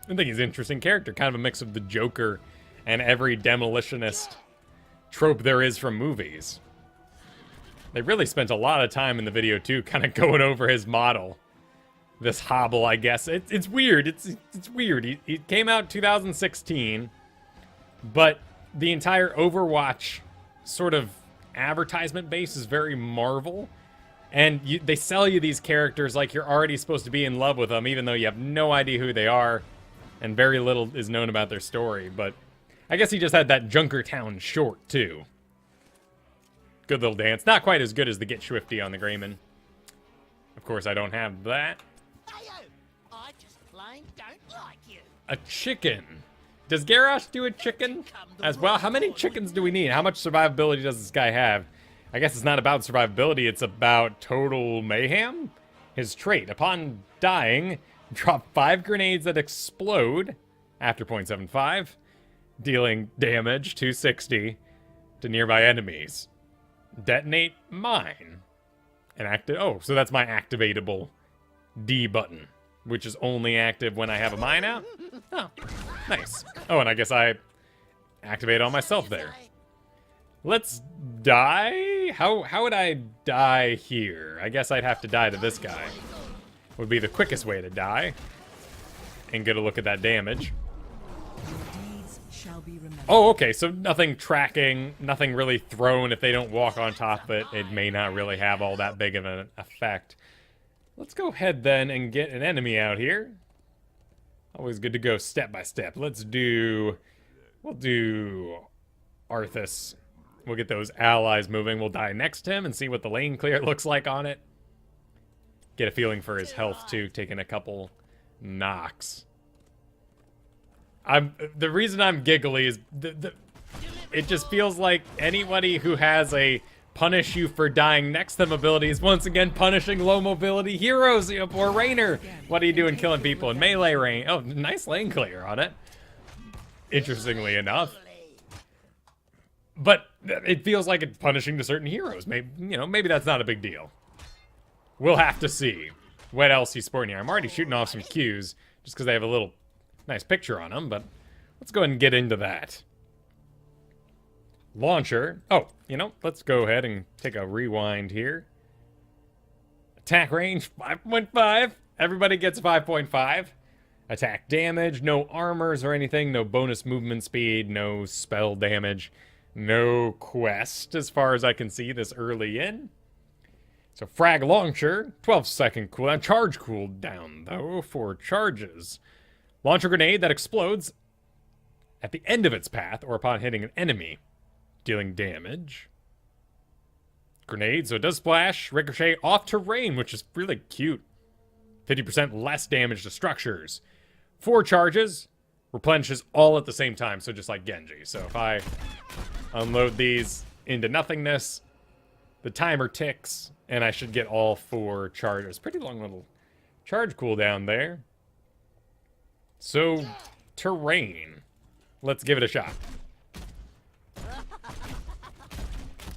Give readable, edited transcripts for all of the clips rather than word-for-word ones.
I think he's an interesting character, kind of a mix of the Joker and every demolitionist trope there is from movies. They really spent a lot of time in the video too, kind of going over his model. This hobble, I guess. It's weird. It's weird. He came out 2016, but the entire Overwatch sort of advertisement base is very Marvel. And they sell you these characters like you're already supposed to be in love with them, even though you have no idea who they are, and very little is known about their story. But I guess he just had that Junkertown short, too. Good little dance. Not quite as good as the Get Swifty on the Greyman. Of course, I don't have that. I just plain don't like you. A chicken. Does Garrosh do a chicken as well? How many chickens do we need? How much survivability does this guy have? I guess it's not about survivability, it's about total mayhem. His trait, upon dying, drop 5 grenades that explode after 0.75, dealing damage 260 to nearby enemies. Detonate mine. And oh, so that's my activatable D button, which is only active when I have a mine out. Oh, nice. Oh, and I guess I activate on myself there. Let's die? How would I die here? I guess I'd have to die to this guy. Would be the quickest way to die. And get a look at that damage. Oh, okay, so nothing tracking, nothing really thrown. If they don't walk on top of it, it may not really have all that big of an effect. Let's go ahead then and get an enemy out here. Always good to go step by step. We'll do Arthas. We'll get those allies moving. We'll die next to him and see what the lane clear looks like on it. Get a feeling for his health too, taking a couple knocks. The reason I'm giggly is it just feels like anybody who has a punish you for dying next to them ability is once again punishing low mobility heroes. You know, poor Rainer. What are you doing killing people in melee range? Oh, nice lane clear on it. Interestingly enough. But it feels like it's punishing to certain heroes. Maybe, you know, maybe that's not a big deal. We'll have to see what else he's sporting here. I'm already shooting off some cues just because they have a little nice picture on them, but let's go ahead and get into that. Launcher. Oh, you know, let's go ahead and take a rewind here. Attack range, 5.5. Everybody gets 5.5. Attack damage, no armors or anything, no bonus movement speed, no spell damage, no quest as far as I can see this early in. So frag launcher, 12-second cooldown. Charge cooldown, though, for charges. Launch a grenade that explodes at the end of its path or upon hitting an enemy, dealing damage. Grenade, so it does splash, ricochet off terrain, which is really cute. 50% less damage to structures. 4 charges, replenishes all at the same time, so just like Genji. So if I unload these into nothingness, the timer ticks, and I should get all 4 charges. Pretty long little charge cooldown there. So, terrain. Let's give it a shot.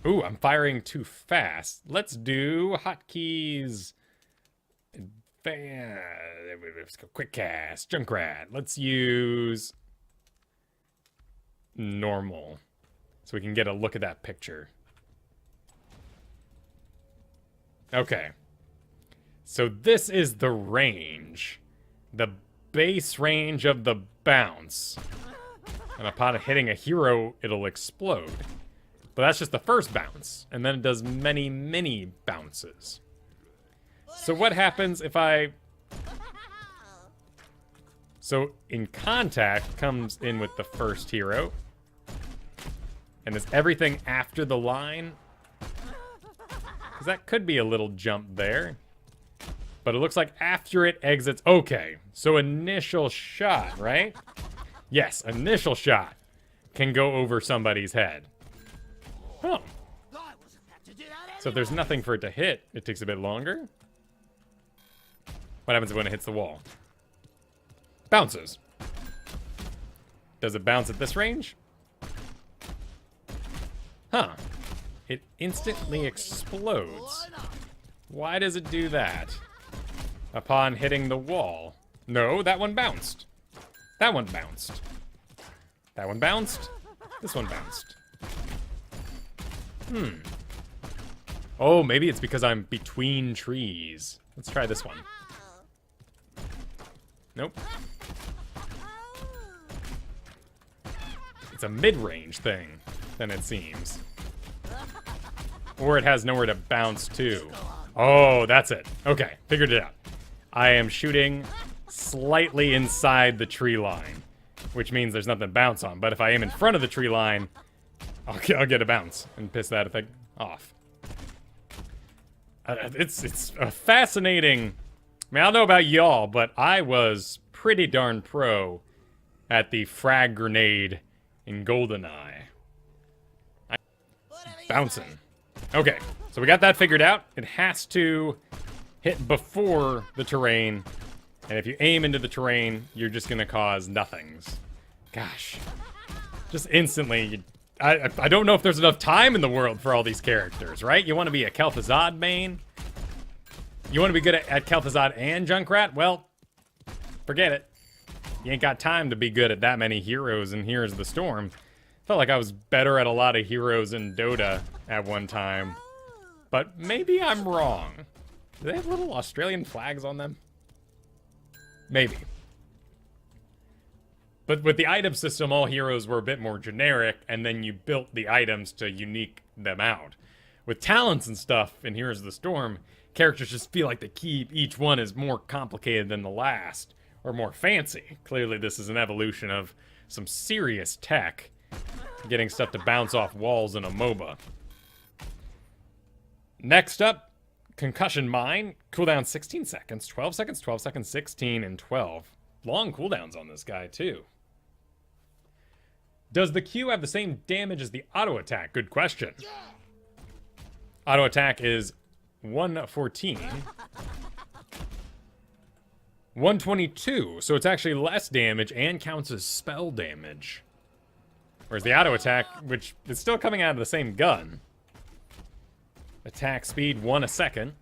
Ooh, I'm firing too fast. Let's do hotkeys. Let's go quick cast. Junkrat. Let's use normal. So we can get a look at that picture. Okay. So this is the range. The base range of the bounce. And upon hitting a hero, it'll explode. But that's just the first bounce. And then it does many, many bounces. So what happens if I... So in contact comes in with the first hero. And is everything after the line? Because that could be a little jump there. But it looks like after it exits... Okay, so initial shot, right? Yes, initial shot can go over somebody's head. Oh. So if there's nothing for it to hit, it takes a bit longer. What happens when it hits the wall? Bounces. Does it bounce at this range? Huh. It instantly explodes. Why does it do that? Upon hitting the wall. No, that one bounced. That one bounced. That one bounced. This one bounced. Oh, maybe it's because I'm between trees. Let's try this one. Nope. It's a mid-range thing, then it seems. Or it has nowhere to bounce to. Oh, that's it. Okay, figured it out. I am shooting slightly inside the tree line, which means there's nothing to bounce on. But if I aim in front of the tree line, I'll get a bounce and piss that effect off. It's a fascinating... I mean, I don't know about y'all, but I was pretty darn pro at the frag grenade in GoldenEye. Bouncing. Okay, so we got that figured out. It has to hit before the terrain, and if you aim into the terrain, you're just gonna cause nothings. Gosh. Just instantly, I don't know if there's enough time in the world for all these characters, right? You want to be a Kel'Thuzad main? You want to be good at Kel'Thuzad and Junkrat? Well, forget it. You ain't got time to be good at that many heroes in Heroes of the Storm. Felt like I was better at a lot of heroes in Dota at one time. But maybe I'm wrong. Do they have little Australian flags on them? Maybe. But with the item system, all heroes were a bit more generic, and then you built the items to unique them out. With talents and stuff in Heroes of the Storm, characters just feel like each one is more complicated than the last, or more fancy. Clearly this is an evolution of some serious tech, getting stuff to bounce off walls in a MOBA. Next up, Concussion Mine. Cooldown 16 seconds, 12 seconds, 12 seconds, 16, and 12. Long cooldowns on this guy, too. Does the Q have the same damage as the auto attack? Good question. Auto attack is 114. 122, so it's actually less damage and counts as spell damage. Whereas the auto attack, which is still coming out of the same gun. Attack speed 1 a second.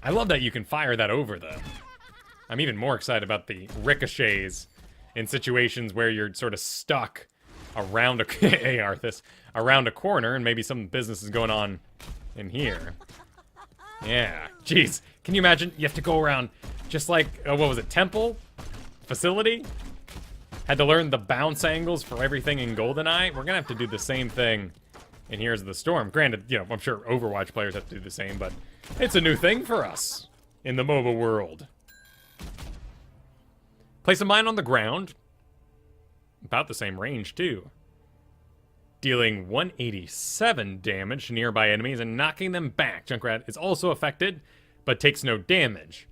I love that you can fire that over, though. I'm even more excited about the ricochets in situations where you're sort of stuck around a hey, Arthas, around a corner, and maybe some business is going on in here. Yeah, jeez. Can you imagine? You have to go around just like, what was it, Temple? Facility? Had to learn the bounce angles for everything in GoldenEye. We're gonna have to do the same thing in Heroes of the Storm. Granted, you know, I'm sure Overwatch players have to do the same, but it's a new thing for us in the MOBA world. Place a mine on the ground. About the same range, too. Dealing 187 damage to nearby enemies and knocking them back. Junkrat is also affected, but takes no damage.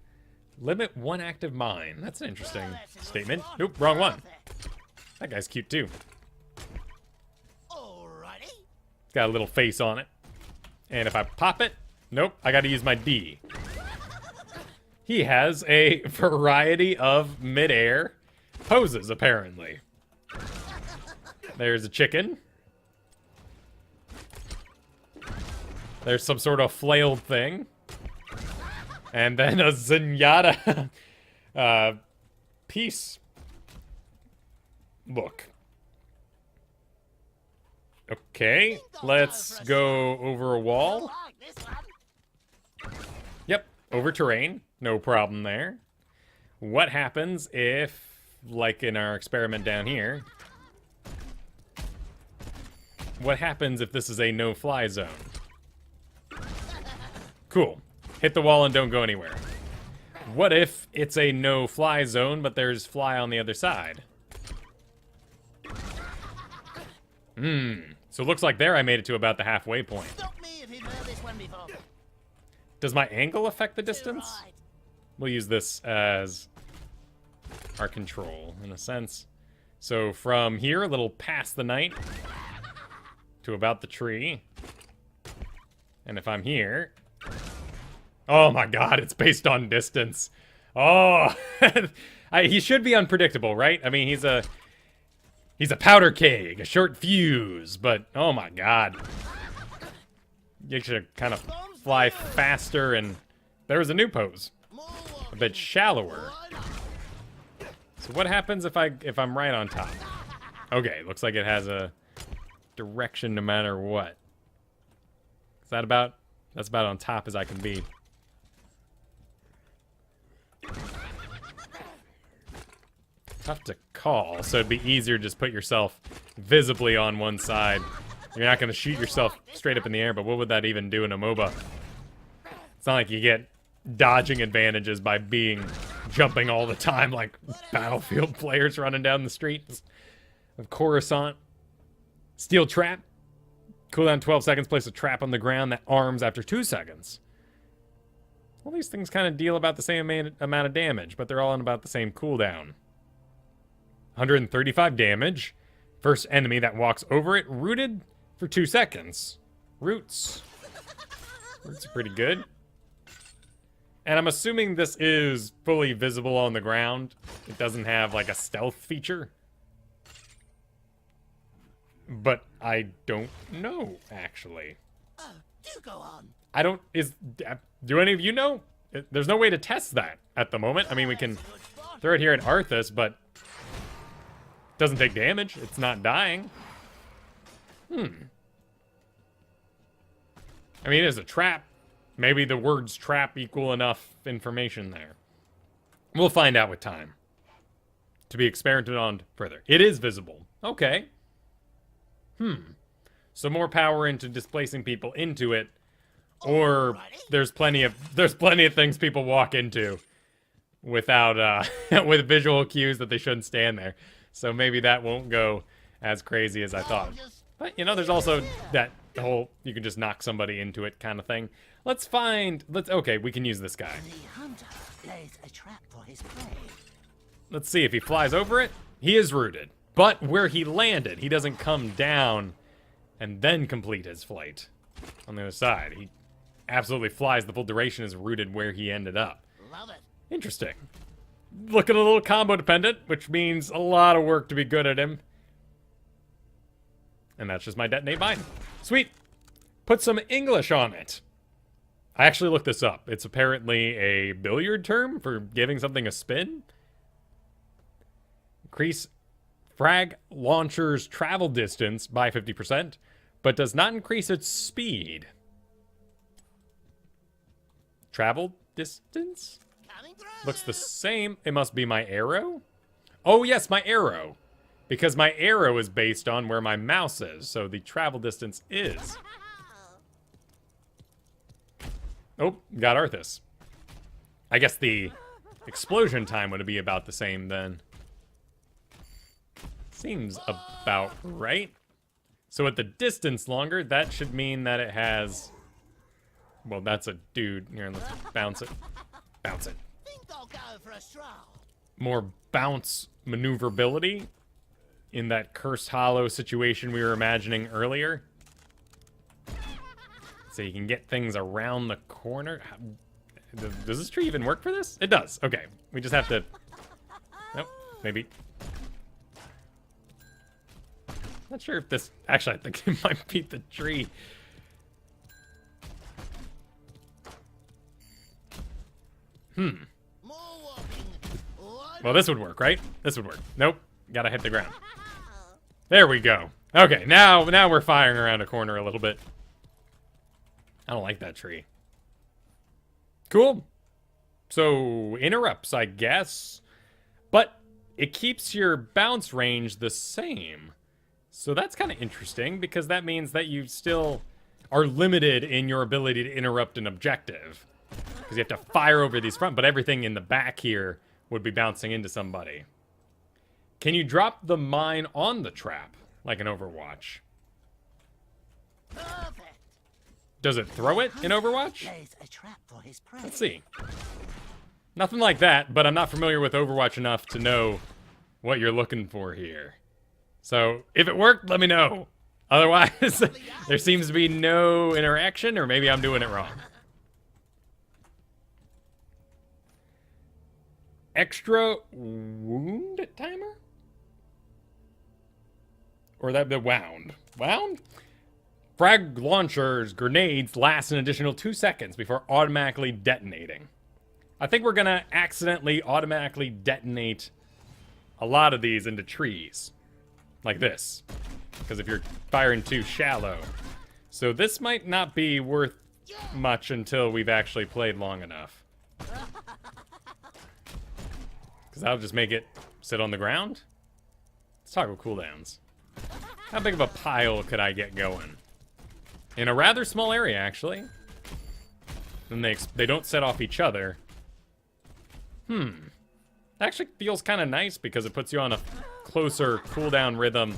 Limit 1 active mine. That's an interesting statement. Nope, wrong one. That guy's cute, too. Alrighty. It's got a little face on it. And if I pop it, nope, I gotta use my D. He has a variety of mid-air poses, apparently. There's a chicken. There's some sort of flailed thing. And then a Zenyatta peace book. Okay, let's go over a wall. Yep, over terrain. No problem there. What happens if, like in our experiment down here, what happens if this is a no-fly zone? Cool. Hit the wall and don't go anywhere. What if it's a no-fly zone, but there's fly on the other side? So it looks like there I made it to about the halfway point. Stop me if you've heard this one before. Does my angle affect the distance? Right. We'll use this as our control, in a sense. So from here, a little past the night, to about the tree. And if I'm here... Oh my god, it's based on distance. Oh! He should be unpredictable, right? I mean, he's a powder keg, a short fuse, but oh my god. You should kind of fly faster, and there's a new pose. More a bit shallower. So what happens if I'm right on top? Okay, looks like it has a direction no matter what. Is that about... That's about on top as I can be. Tough to call, so it'd be easier to just put yourself visibly on one side. You're not going to shoot yourself straight up in the air, but what would that even do in a MOBA? It's not like you get dodging advantages by jumping all the time like Battlefield players running down the streets of Coruscant. Steel trap. Cooldown 12 seconds, place a trap on the ground that arms after 2 seconds. All these things kind of deal about the same amount of damage, but they're all on about the same cooldown. 135 damage. First enemy that walks over it, rooted for 2 seconds. Roots. Roots are pretty good. And I'm assuming this is fully visible on the ground. It doesn't have like a stealth feature. But I don't know, actually. Oh, do go on. I don't... Do any of you know? There's no way to test that at the moment. I mean, we can throw it here at Arthas, but... It doesn't take damage. It's not dying. I mean, it is a trap. Maybe the words trap equal enough information there. We'll find out with time. To be experimented on further. It is visible. Okay. So more power into displacing people into it, or there's plenty of things people walk into without with visual cues that they shouldn't stand there. So maybe that won't go as crazy as I thought. But you know, there's also that whole you can just knock somebody into it kind of thing. Okay, we can use this guy. The hunter lays a trap for his prey. Let's see if he flies over it. He is rooted. But where he landed, he doesn't come down and then complete his flight. On the other side, he absolutely flies. The full duration is rooted where he ended up. Love it. Interesting. Looking a little combo dependent, which means a lot of work to be good at him. And that's just my detonate mine. Sweet. Put some English on it. I actually looked this up. It's apparently a billiard term for giving something a spin. Increase frag launcher's travel distance by 50%, but does not increase its speed. Travel distance? Looks the same. It must be my arrow? Oh, yes, my arrow. Because my arrow is based on where my mouse is, so the travel distance is. Oh, got Arthas. I guess the explosion time would be about the same then. Seems about right. So at the distance longer, that should mean that it has... Well, that's a dude. Here, let's bounce it. Bounce it. Think I'll go for a stroll. More bounce maneuverability in that cursed hollow situation we were imagining earlier. So you can get things around the corner. Does this tree even work for this? It does. Okay. We just have to... Nope. Maybe... Not sure if this... Actually, I think it might beat the tree. More walking. Well, this would work, right? This would work. Nope. Gotta hit the ground. There we go. Okay, now we're firing around a corner a little bit. I don't like that tree. Cool. So, interrupts, I guess. But it keeps your bounce range the same. So that's kind of interesting, because that means that you still are limited in your ability to interrupt an objective. Because you have to fire over these front, but everything in the back here would be bouncing into somebody. Can you drop the mine on the trap, like in Overwatch? Perfect. Does it throw it in Overwatch? Lays a trap for his prey. Let's see. Nothing like that, but I'm not familiar with Overwatch enough to know what you're looking for here. So, if it worked, let me know. Otherwise, there seems to be no interaction, or maybe I'm doing it wrong. Extra wound timer? Or that the wound? Wound? Frag launchers, grenades last an additional 2 seconds before automatically detonating. I think we're gonna accidentally automatically detonate a lot of these into trees. Like this. Because if you're firing too shallow. So this might not be worth much until we've actually played long enough. Because that'll just make it sit on the ground. Let's toggle cooldowns. How big of a pile could I get going? In a rather small area, actually. Then they don't set off each other. Actually feels kind of nice because it puts you on a closer cooldown rhythm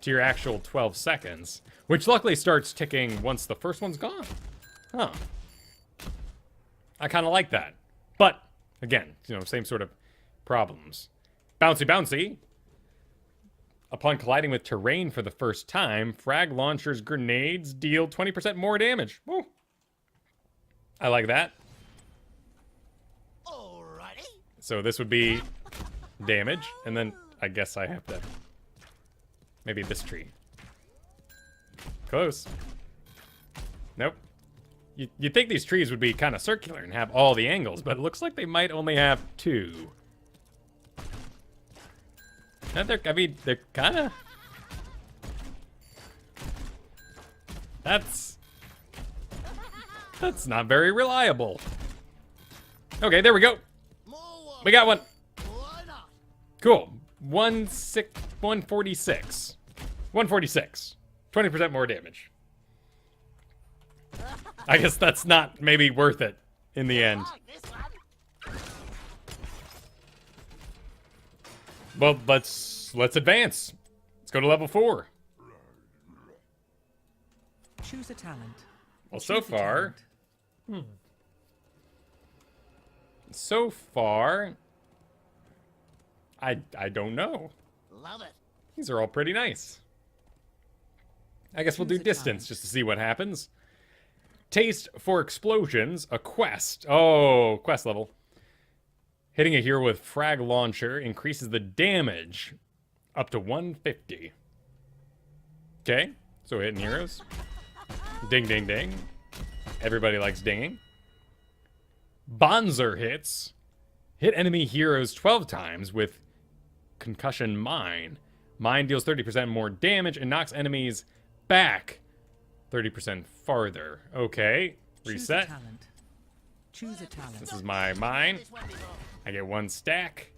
to your actual 12 seconds. Which luckily starts ticking once the first one's gone. Huh. I kind of like that. But, again, you know, same sort of problems. Bouncy, bouncy. Upon colliding with terrain for the first time, frag launcher's grenades deal 20% more damage. Woo. I like that. Alrighty. So this would be damage, and then I guess I have to... Maybe this tree. Close. Nope. You'd think these trees would be kind of circular and have all the angles, but it looks like they might only have two. And they're kind of... That's not very reliable. Okay, there we go. We got one. Why not? Cool. 146. 146. 20% more damage. I guess that's not maybe worth it in the end. Like this one. Well, let's advance. Let's go to level 4. Choose a talent. Well, so Choose a far, talent. I don't know. Love it. These are all pretty nice. I guess we'll do Choose a distance talent. just to see what happens. Taste for explosions, a quest. Oh, quest level. Hitting a hero with frag launcher increases the damage up to 150. Okay, so hitting heroes. Ding, ding, ding. Everybody likes dinging. Bonzer hits. Hit enemy heroes 12 times with concussion mine. Mine deals 30% more damage and knocks enemies back 30% farther. Okay, reset. Choose a talent. Choose a talent. This is my mine. This one before. I get 1 stack.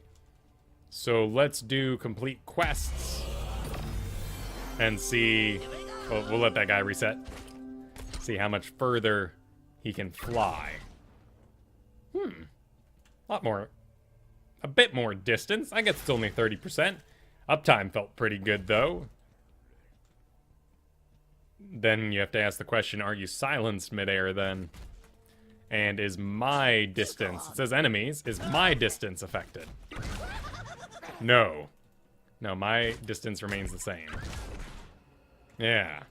So let's do complete quests. And see... We'll let that guy reset. See how much further he can fly. A lot more. A bit more distance. I guess it's only 30%. Uptime felt pretty good, though. Then you have to ask the question, are you silenced midair then? And is my distance... It says enemies. Is my distance affected? No. No, my distance remains the same. Yeah.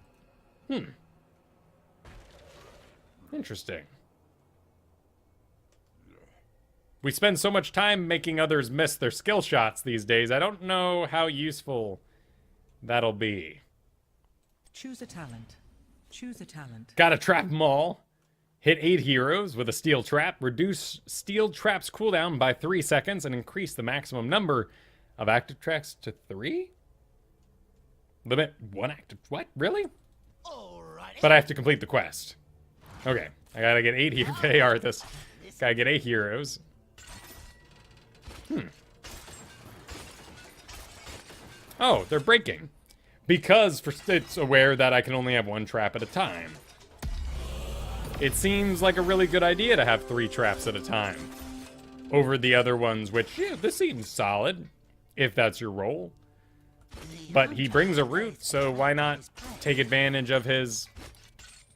Interesting. We spend so much time making others miss their skill shots these days. I don't know how useful that'll be. Choose a talent. Choose a talent. Gotta trap them all. Hit 8 heroes with a steel trap. Reduce steel traps cooldown by 3 seconds and increase the maximum number of active traps to 3? Limit 1 active... What? Really? Alrighty. But I have to complete the quest. Okay. I gotta get 8 heroes. They are this. Gotta get 8 heroes. Oh, they're breaking. Because it's aware that I can only have 1 trap at a time. It seems like a really good idea to have 3 traps at a time. Over the other ones, which, yeah, this seems solid. If that's your role. But he brings a root, so why not take advantage of his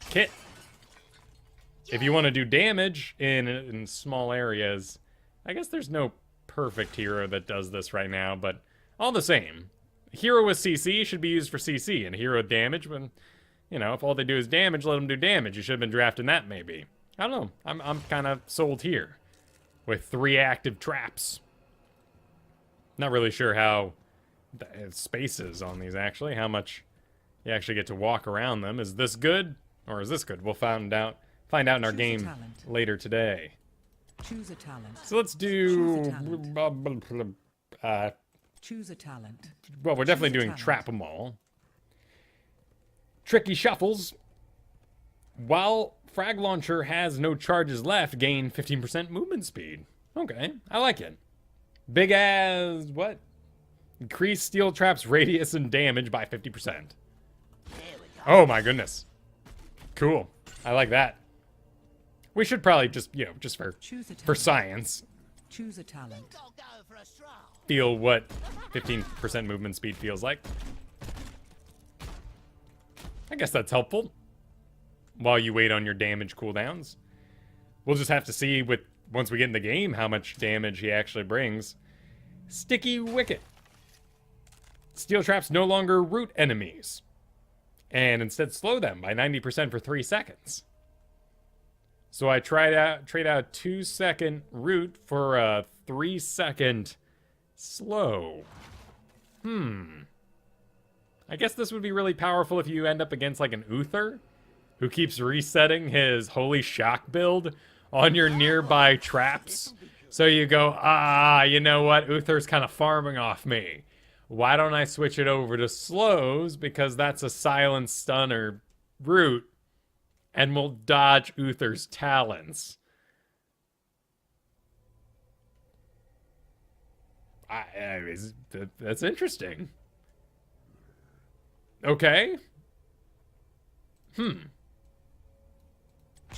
kit? If you want to do damage in small areas, I guess there's no perfect hero that does this right now, but all the same. A hero with CC should be used for CC, and a hero with damage, when, you know, if all they do is damage, let them do damage. You should have been drafting that, maybe. I don't know. I'm kind of sold here. With 3 active traps. Not really sure how the space is on these, actually. How much you actually get to walk around them. Is this good? Or is this good? We'll find out in our Choose a game talent. later today. Choose a talent. So let's Choose do... a talent. Choose a talent. Well, we're definitely Choose a doing talent. Trap 'em all. Tricky Shuffles. While Frag Launcher has no charges left, gain 15% movement speed. Okay, I like it. Big as... what? Increase Steel Trap's radius and damage by 50%. There we go. Oh my goodness. Cool. I like that. We should probably just, you know, just for Choose a talent. science, Choose a talent. I'll go for a stroll. feel what 15% movement speed feels like. I guess that's helpful. While you wait on your damage cooldowns. We'll just have to see with once we get in the game how much damage he actually brings. Sticky Wicket. Steel traps no longer root enemies. And instead slow them by 90% for 3 seconds. So I trade out a 2-second root for a 3-second slow. I guess this would be really powerful if you end up against like an Uther who keeps resetting his Holy Shock build on your nearby traps. So you go, you know what? Uther's kind of farming off me. Why don't I switch it over to slows? Because that's a silent stunner root and will dodge Uther's talents. That's interesting. Okay.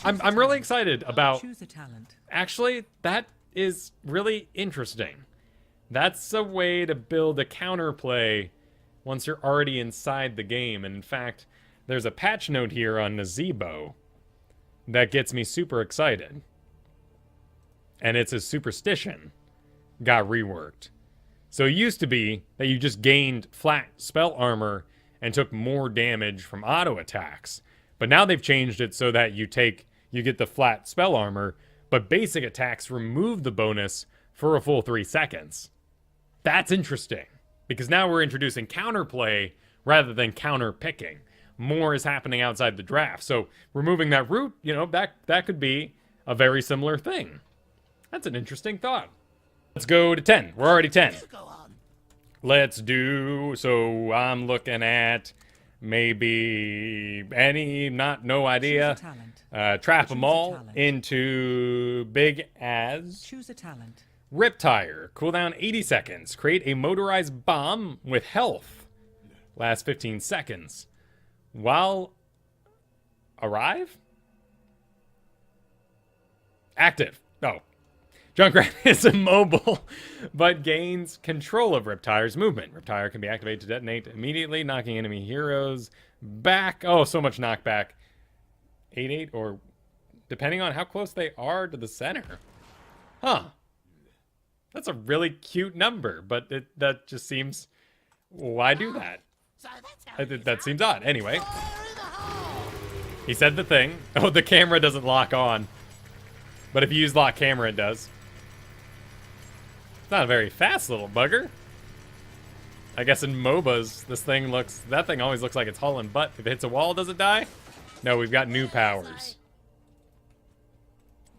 I'm really excited about... Choose a talent. Actually, that is really interesting. That's a way to build a counterplay once you're already inside the game. And in fact, there's a patch note here on Nazebo that gets me super excited. And it's a superstition got reworked. So it used to be that you just gained flat spell armor and took more damage from auto attacks. But now they've changed it so that you get the flat spell armor, but basic attacks remove the bonus for a full 3 seconds. That's interesting, because now we're introducing counterplay rather than counter picking. More is happening outside the draft. So removing that root, you know, that could be a very similar thing. That's an interesting thought. Let's go to 10. We're already 10. You go on. Let's do, so I'm looking at maybe no idea. Choose a talent. Trap them Choose a all talent. into big as Choose a talent. Rip Tire. Cooldown 80 seconds. Create a motorized bomb with health. Last 15 seconds. While arrive? Active. Oh. Junkrat is immobile, but gains control of Riptire's movement. Riptire can be activated to detonate immediately, knocking enemy heroes back. Oh, so much knockback. 8/8, or depending on how close they are to the center. Huh. That's a really cute number, but that just seems... Why do that? So that's how it is, That huh? seems odd. Anyway, Fire in the hole. he said the thing. Oh, the camera doesn't lock on. But if you use lock camera, it does. It's not a very fast little bugger. I guess in MOBAs, that thing always looks like it's hauling butt. If it hits a wall, does it die? No, we've got new powers.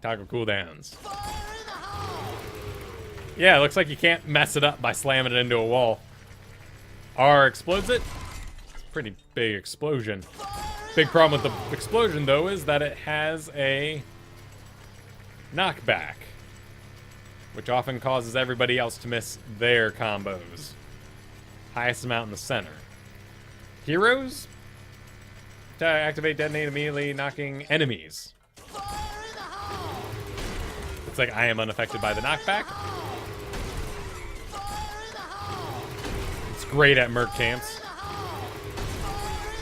Toggle cooldowns. Fire in the hole. Yeah, it looks like you can't mess it up by slamming it into a wall. R explodes it. It's a pretty big explosion. Big problem with the explosion, though, is that it has a knockback, which often causes everybody else to miss their combos. Highest amount in the center. Heroes? To activate detonate immediately, knocking enemies. Fire in the hole. It's like I am unaffected by the knockback. Fire in the hole. It's great at merc camps. Fire in the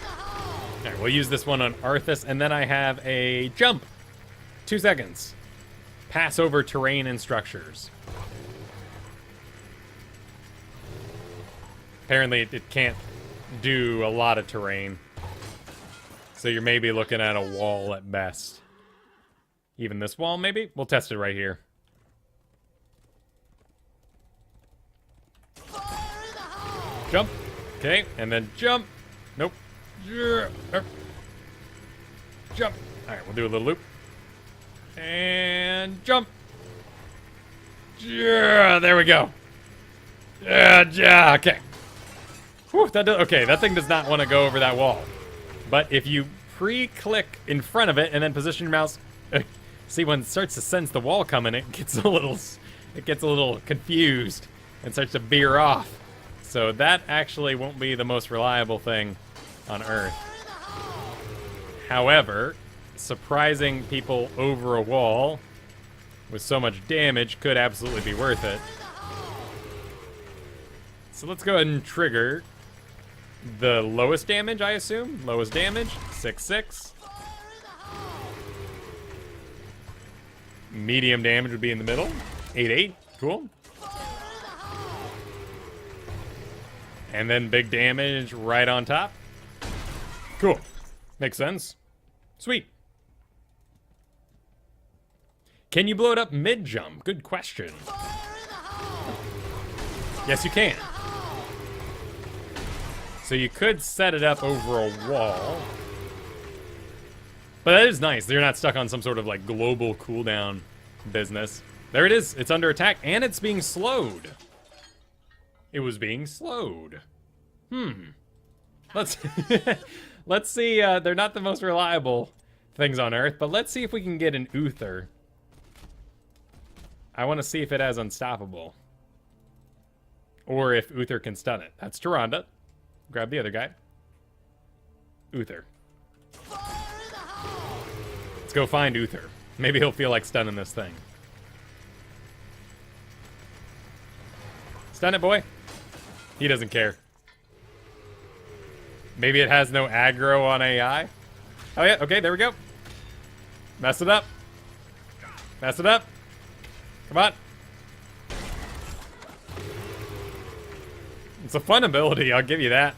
hole. Alright, we'll use this one on Arthas, and then I have a jump. 2 seconds. Pass over terrain and structures. Apparently it can't do a lot of terrain. So you're maybe looking at a wall at best. Even this wall, maybe? We'll test it right here. Fire in the hole. Jump. Okay, and then jump. Nope. Jump. Alright, we'll do a little loop. And jump. Yeah, there we go. Yeah, okay. Whew, okay, that thing does not want to go over that wall. But if you pre-click in front of it and then position your mouse, see, when it starts to sense the wall coming, it gets a little confused and starts to veer off. So that actually won't be the most reliable thing on Earth. However, surprising people over a wall with so much damage could absolutely be worth it. So let's go ahead and trigger the lowest damage, I assume. Lowest damage, 6/6. Medium damage would be in the middle, 8/8. Cool. And then big damage right on top. Cool. Makes sense. Sweet. Can you blow it up mid-jump? Good question. Yes, you can. So you could set it up over a wall. But that is nice. They're not stuck on some sort of like global cooldown business. There it is. It's under attack and it's being slowed. It was being slowed. Let's let's see. They're not the most reliable things on Earth, but let's see if we can get an Uther. I want to see if it has unstoppable. Or if Uther can stun it. That's Tyrande. Grab the other guy. Uther. Let's go find Uther. Maybe he'll feel like stunning this thing. Stun it, boy. He doesn't care. Maybe it has no aggro on AI. Oh yeah, okay, there we go. Mess it up. Mess it up. Come on. It's a fun ability, I'll give you that.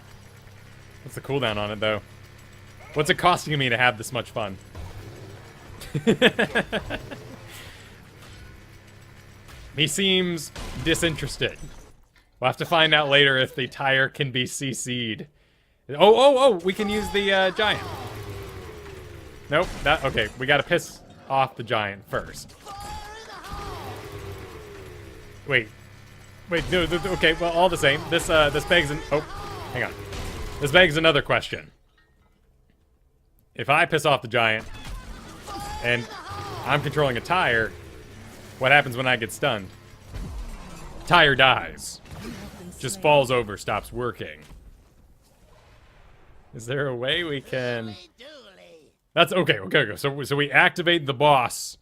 What's the cooldown on it, though? What's it costing me to have this much fun? He seems disinterested. We'll have to find out later if the tire can be CC'd. Oh, we can use the giant. Nope, okay, we gotta piss off the giant first. Wait, no, okay, well, all the same. This begs hang on. This begs another question. If I piss off the giant, and I'm controlling a tire, what happens when I get stunned? Tire dies. Just falls over, stops working. Is there a way we can... That's okay. So we activate the boss,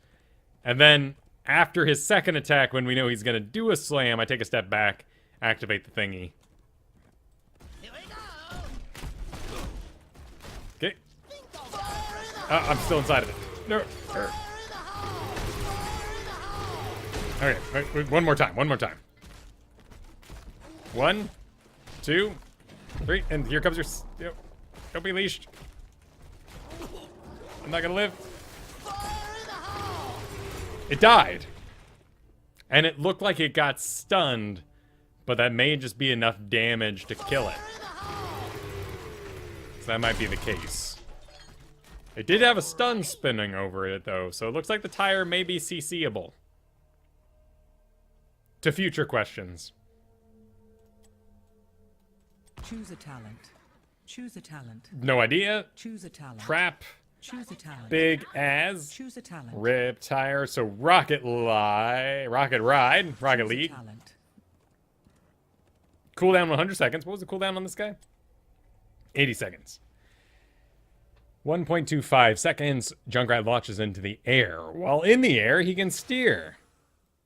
and then after his second attack, when we know he's gonna do a slam, I take a step back, activate the thingy. Okay. I'm still inside of it. No. Okay, wait, one more time. 1, 2, 3, and here comes your... Don't be leashed. I'm not gonna live. It died. And it looked like it got stunned, but that may just be enough damage to kill it. So that might be the case. It did have a stun spinning over it, though, so it looks like the tire may be CCable. To future questions. Choose a talent. Choose a talent. No idea. Choose a talent. Trap. Choose a talent. Big as. Choose a talent. Rip tire. So rocket ride. Rocket lead. Talent. Cooldown 100 seconds. What was the cooldown on this guy? 80 seconds. 1.25 seconds. Junkrat launches into the air. While in the air, he can steer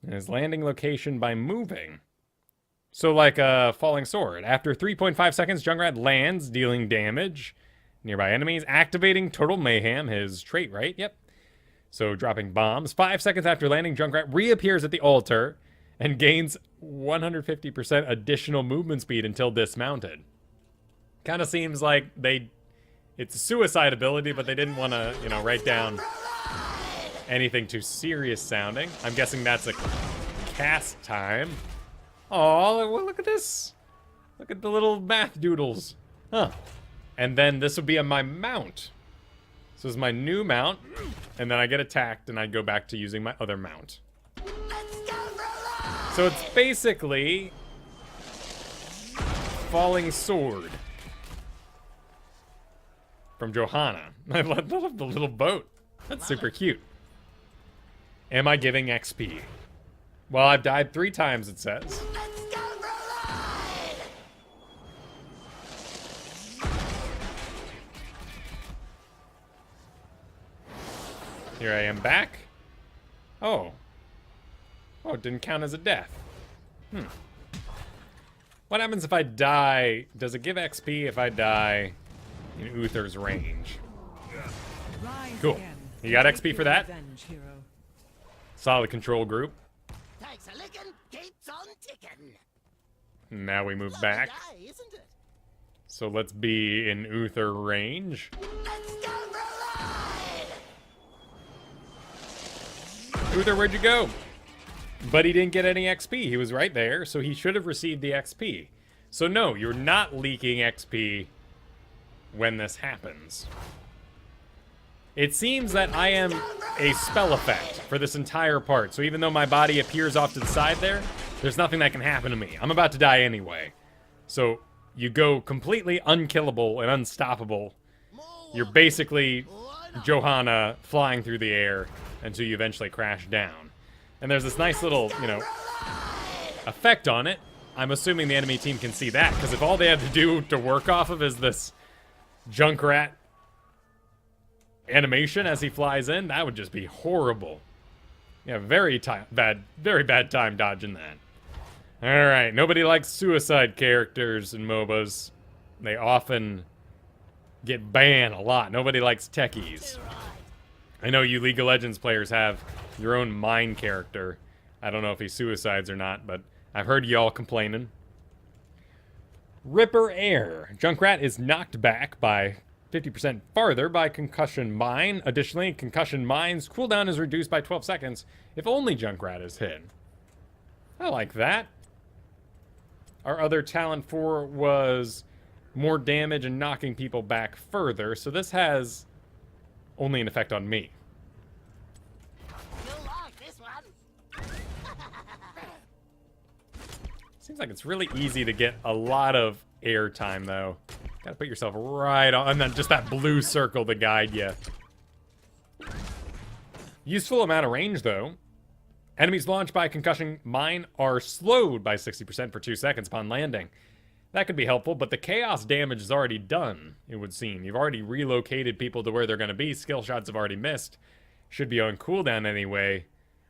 his landing location by moving. So like a falling sword. After 3.5 seconds, Junkrat lands, dealing damage nearby enemies, activating Total Mayhem, his trait, right? Yep. So dropping bombs. 5 seconds after landing, Junkrat reappears at the altar and gains 150% additional movement speed until dismounted. Kind of seems like it's a suicide ability, but they didn't want to, write down anything too serious sounding. I'm guessing that's a cast time. Oh, well, look at this. Look at the little math doodles. Huh. And then this would be on my mount. So this is my new mount. And then I get attacked and I go back to using my other mount. Let's go for a So it's basically Falling Sword from Johanna. I love the little boat. That's super cute. Am I giving XP? Well, I've died 3 times, it says. Let's go for a ride! Here I am back. Oh. Oh, it didn't count as a death. What happens if I die? Does it give XP if I die in Uther's range? Rise Cool. again. You got XP Take for your that? revenge, hero. Solid control group. Takes a licking, keeps on ticking. Now we move Lovely back. day, isn't it? So let's be in Uther range. Let's go for a ride! Uther, where'd you go? But he didn't get any XP. He was right there, so he should have received the XP. So no, you're not leaking XP when this happens. It seems that I am a spell effect for this entire part. So even though my body appears off to the side there, there's nothing that can happen to me. I'm about to die anyway. So you go completely unkillable and unstoppable. You're basically Johanna flying through the air until you eventually crash down. And there's this nice little, you know, effect on it. I'm assuming the enemy team can see that, because if all they have to do to work off of is this Junkrat animation as he flies in, that would just be horrible. Yeah, very bad time dodging that. Alright, nobody likes suicide characters in MOBAs. They often get banned a lot. Nobody likes techies. I know you League of Legends players have your own mine character. I don't know if he suicides or not, but I've heard y'all complaining. Ripper Air. Junkrat is knocked back by 50% farther by Concussion Mine. Additionally, Concussion Mine's cooldown is reduced by 12 seconds if only Junkrat is hit. I like that. Our other talent for was more damage and knocking people back further, so this has only an effect on me. You'll like this one. Seems like it's really easy to get a lot of air time, though. Gotta put yourself right on, and then just that blue circle to guide you. Useful amount of range, though. Enemies launched by Concussion Mine are slowed by 60% for 2 seconds upon landing. That could be helpful, but the chaos damage is already done, it would seem. You've already relocated people to where they're going to be. Skill shots have already missed. Should be on cooldown anyway.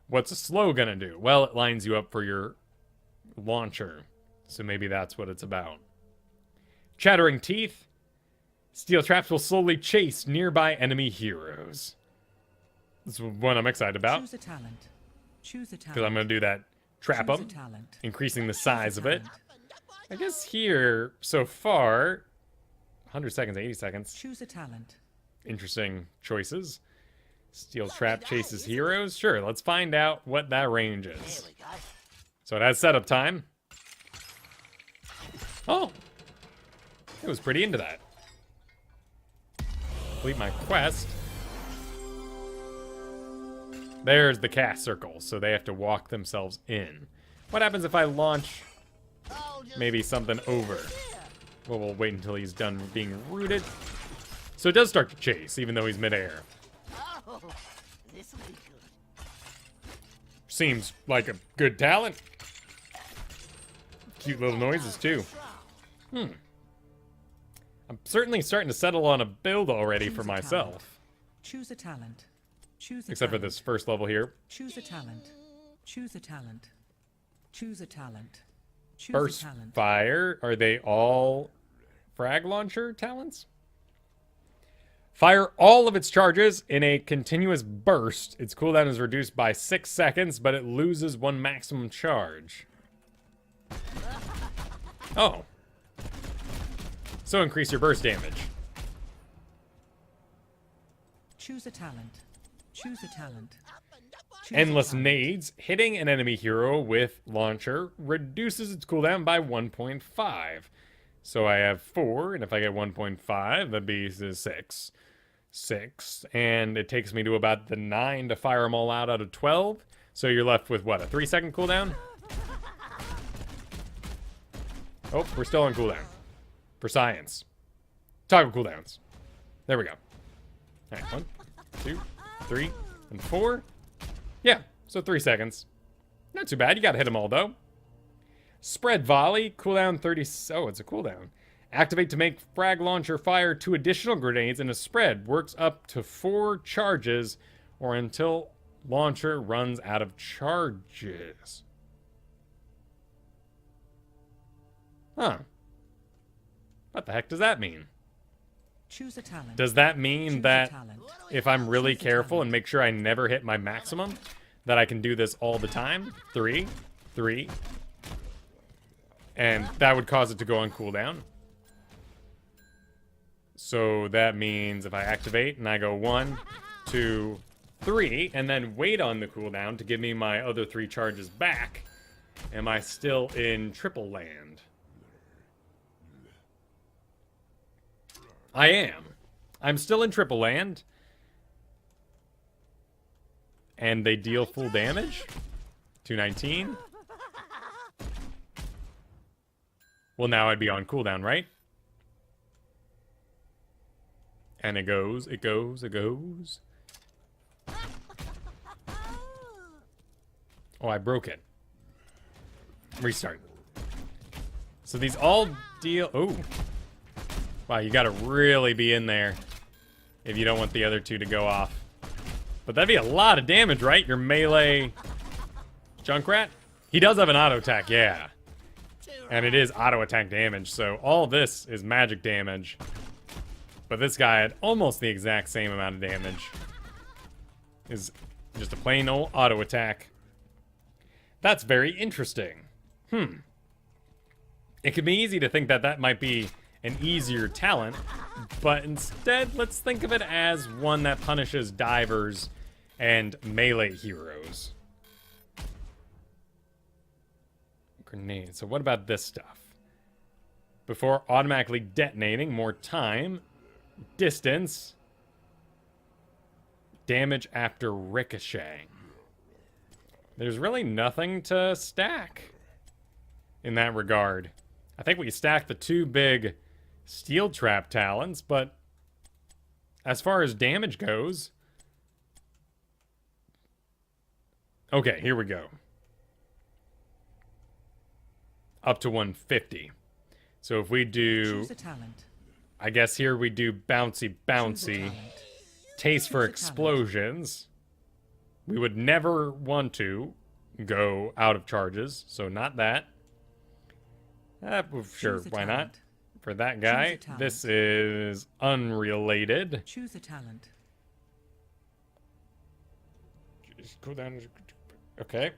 What's a slow going to do? Well, it lines you up for your launcher. So maybe that's what it's about. Chattering Teeth. Steel traps will slowly chase nearby enemy heroes. This is one I'm excited about. Choose a talent. Choose a talent. Because I'm going to do that. Trap Choose a them. talent. Increasing the Choose a size of it. talent. I guess here, so far, 100 seconds, 80 seconds. Choose a talent. Interesting choices. Steel trap chases heroes. Sure, let's find out what that range Here is. we go. So it has setup time. Oh. It was pretty into that. Complete my quest. There's the cast circle, so they have to walk themselves in. What happens if I launch I'll just maybe something over? here. Well, we'll wait until he's done being rooted. So it does start to chase, even though he's midair. Oh, this'll be good. Seems like a good talent. Cute little noises, too. I'm certainly starting to settle on a build already Choose for a myself. Choose a talent. Choose a Except for talent. this first level here. Choose a talent. Choose a talent. Choose a talent. Choose Burst a talent. fire. Are they all frag launcher talents? Fire all of its charges in a continuous burst. Its cooldown is reduced by 6 seconds, but it loses 1 maximum charge. Oh. So increase your burst damage. Choose a talent. Choose a talent. Choose a Endless talent. nades. Hitting an enemy hero with launcher reduces its cooldown by 1.5. So I have 4, and if I get 1.5, that'd be 6. 6. And it takes me to about the 9 to fire them all out of 12. So you're left with, what, a 3-second cooldown? Oh, we're still on cooldown. For science. Toggle cooldowns. There we go. Alright, 1, 2, 3, and 4. Yeah, so 3 seconds. Not too bad. You gotta hit them all, though. Spread volley. Cooldown 30... Oh, it's a cooldown. Activate to make frag launcher fire 2 additional grenades in a spread. Works up to 4 charges or until launcher runs out of charges. Huh. What the heck does that mean? Choose a talent. Does that mean Choose a that talent. if I'm really Choose a careful talent. and make sure I never hit my maximum, that I can do this all the time? 3, 3. And that would cause it to go on cooldown. So that means if I activate and I go 1, 2, 3, and then wait on the cooldown to give me my other 3 charges back, am I still in triple land? I am. I'm still in triple land. And they deal full damage? 219? Well, now I'd be on cooldown, right? And it goes, it goes, it goes. Oh, I broke it. Restart. So these all deal... Oh. Wow, you gotta really be in there if you don't want the other 2 to go off. But that'd be a lot of damage, right? Your melee Junkrat? He does have an auto attack, yeah. And it is auto attack damage, so all this is magic damage. But this guy had almost the exact same amount of damage. Is just a plain old auto attack. That's very interesting. It could be easy to think that that might be an easier talent, but instead, let's think of it as one that punishes divers and melee heroes. Grenade. So what about this stuff? Before automatically detonating, more time, distance, damage after ricocheting. There's really nothing to stack in that regard. I think we stacked the 2 big steel trap talents, but as far as damage goes... Okay, here we go. Up to 150. So if we do... Choose a talent. I guess here we do bouncy Choose a bouncy. talent. Taste for Choose a talent. explosions. We would never want to go out of charges, so not that. Sure, Choose a why not? talent. For that guy, talent. this is unrelated. Choose a talent. Cool down. Okay.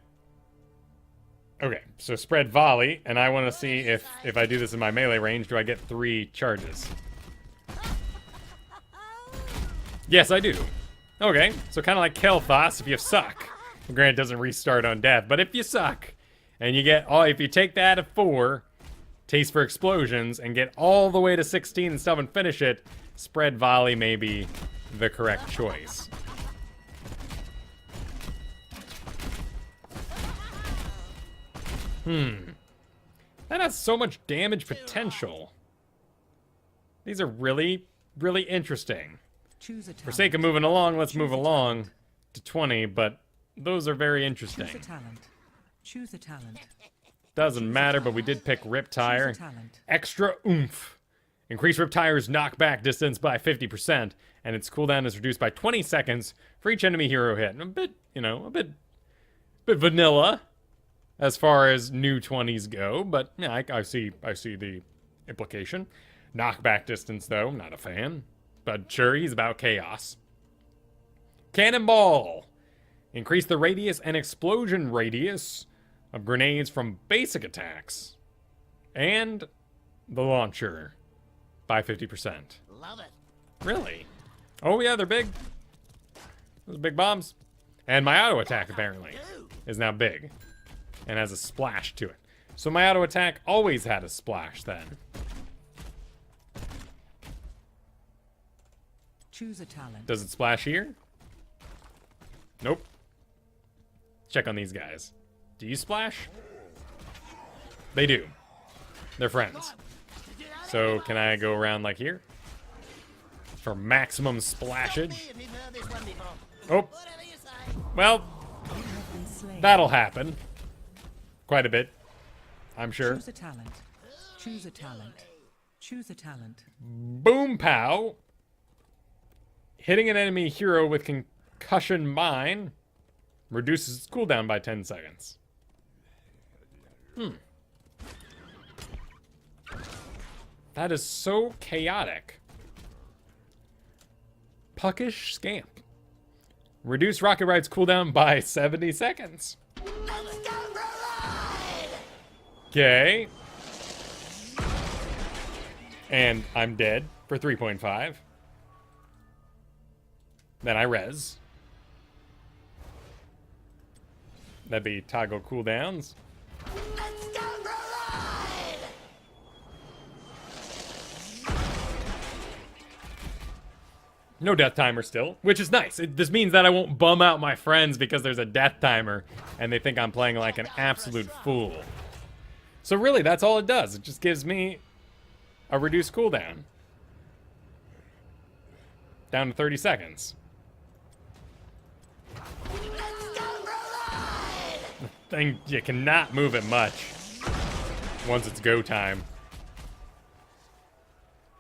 Okay, so spread volley, and I want to see if I do this in my melee range, do I get 3 charges? Yes, I do. Okay, so kind of like Kel'Thas, if you suck. Granted, it doesn't restart on death, but if you suck, and you get if you take that at 4, taste for explosions, and get all the way to 16 and stuff and finish it, spread volley may be the correct choice. That has so much damage potential. These are really, really interesting. Choose a talent. For sake of moving along, let's move Choose a along talent. to 20, but those are very interesting. Choose a talent. Choose a talent. Doesn't matter, but we did pick Choose Riptire. a talent. Extra oomph. Increase Riptire's knockback distance by 50%, and its cooldown is reduced by 20 seconds for each enemy hero hit. A bit, a bit vanilla as far as new 20s go, but yeah, I see the implication. Knockback distance, though, not a fan. But sure, he's about chaos. Cannonball. Increase the radius and explosion radius of grenades from basic attacks. And the launcher by 50%. Love it. Really? Oh yeah, they're big. Those big bombs. And my auto attack, apparently, is now big. And has a splash to it. So my auto attack always had a splash then. Choose a talent. Does it splash here? Nope. Check on these guys. Do you splash? They do. They're friends. So can I go around like here? For maximum splashage. Oh. Well, that'll happen. Quite a bit, I'm sure. Choose a talent. Choose a talent. Choose a talent. Boom pow. Hitting an enemy hero with concussion mine reduces its cooldown by 10 seconds. That is so chaotic. Puckish Scamp. Reduce Rocket Ride's cooldown by 70 seconds. Okay. And I'm dead for 3.5. Then I res. That'd be toggle cooldowns. No death timer still, which is nice. This means that I won't bum out my friends because there's a death timer and they think I'm playing like an absolute fool. So really, that's all it does. It just gives me a reduced cooldown. Down to 30 seconds. The thing, you cannot move it much once it's go time.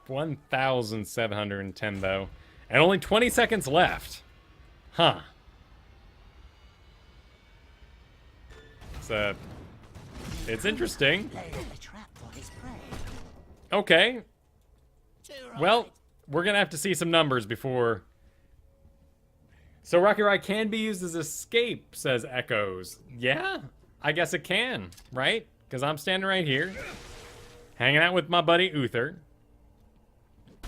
1,710 though. And only 20 seconds left. Huh. It's interesting. Okay. Well, we're gonna have to see some numbers before. So Rocket Ride can be used as escape, says Echoes. Yeah, I guess it can, right? Because I'm standing right here, hanging out with my buddy Uther.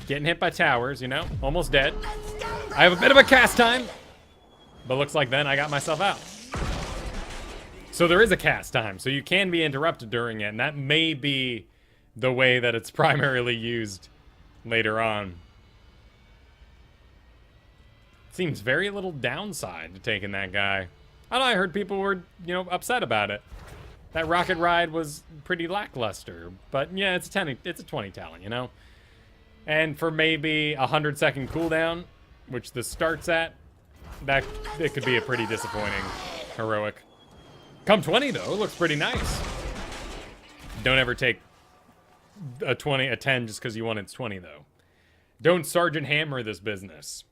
Getting hit by towers, you know, almost dead. I have a bit of a cast time, but looks like then I got myself out. So there is a cast time, so you can be interrupted during it, and that may be the way that it's primarily used later on. Seems very little downside to taking that guy. I know I heard people were, you know, upset about it. That Rocket Ride was pretty lackluster, but yeah, it's a 20 talent, you know? And for maybe a 100-second cooldown, which this starts at, that it could be a pretty disappointing heroic. Come 20 though, it looks pretty nice. Don't ever take a 10 just because you want its 20 though. Don't Sergeant Hammer this business.